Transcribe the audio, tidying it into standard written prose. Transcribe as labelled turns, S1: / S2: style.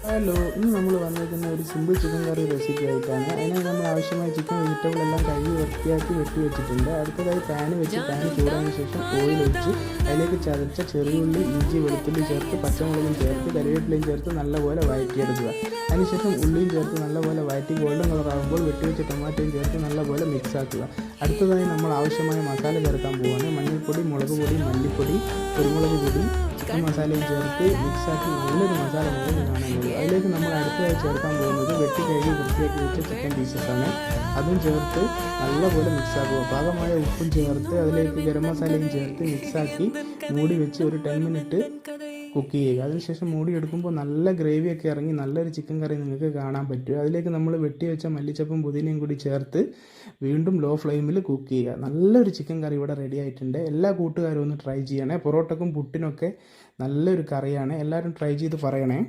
S1: Hello, ഇന്ന് നമ്മൾ വന്നിരിക്കുന്ന ഒരു സിമ്പിൾ ചിക്കൻ കറി റെസിപ്പി ആയിട്ടാണ്. അതിനായി നമ്മൾ ആവശ്യമായ ചിക്കൻ വെജിറ്റബിൾ എല്ലാം കഴുകി വൃത്തിയാക്കി വെട്ടി വെച്ചിട്ടുണ്ട്. അടുത്തതായി പാന് വെച്ച് പാൻ ചൂടായതിനു ശേഷം ഓയിൽ ഒഴിച്ച് അതിലേക്ക് ചതച്ച ചെറിയുള്ളി, ഇഞ്ചി, വെളുത്തുള്ളി ചേർത്ത് പച്ചമുളകും ചേർത്ത് കറിവേപ്പിലയും ചേർത്ത് നല്ലപോലെ വഴറ്റിയെടുക്കുക. അതിനുശേഷം ഉള്ളിയും ചേർത്ത് നല്ലപോലെ വഴറ്റി ഗോൾഡൻ കളർ ആകുമ്പോൾ വെട്ടിവെച്ച ടൊമാറ്റോയും ചേർത്ത് നല്ലപോലെ മിക്സ് ആക്കുക. അടുത്തതായി നമ്മൾ ആവശ്യമായ മസാല ചേർക്കാൻ പോവുകയാണ്. മഞ്ഞൾപ്പൊടി, മുളക് പൊടി, മല്ലിപ്പൊടി, കുരുമുളക് പൊടി, ചിക്കൻ മസാലയും ചേർത്ത് മിക്സാക്കി നല്ലൊരു മസാല പോലെ കാണാനുള്ളൂ. അതിലേക്ക് നമ്മൾ അടുത്തതായി ചേർക്കാൻ പോകുന്നത് വെട്ടി കഴുകി വൃത്തിയാക്കി വെച്ച ചിക്കൻ പീസസാണ്. അതും ചേർത്ത് നല്ലപോലെ മിക്സാക്കുക. പാകമായ ഉപ്പും ചേർത്ത് അതിലേക്ക് ഗരം മസാലയും ചേർത്ത് മിക്സാക്കി മൂടി വെച്ച് ഒരു 10 മിനിറ്റ് കുക്ക് ചെയ്യുക. അതിനുശേഷം മൂടി എടുക്കുമ്പോൾ നല്ല ഗ്രേവിയൊക്കെ ഇറങ്ങി നല്ലൊരു ചിക്കൻ കറി നിങ്ങൾക്ക് കാണാൻ പറ്റും. അതിലേക്ക് നമ്മൾ വെട്ടി വെച്ച മല്ലിച്ചപ്പും പുതിനയും കൂടി ചേർത്ത് വീണ്ടും ലോ ഫ്ലെയിമിൽ കുക്ക് ചെയ്യുക. നല്ലൊരു ചിക്കൻ കറി ഇവിടെ റെഡി ആയിട്ടുണ്ട്. എല്ലാ കൂട്ടുകാരും ഒന്ന് ട്രൈ ചെയ്യണേ. പൊറോട്ടക്കും പുട്ടിനൊക്കെ നല്ലൊരു കറിയാണ്. എല്ലാവരും ട്രൈ ചെയ്ത് പറയണേ.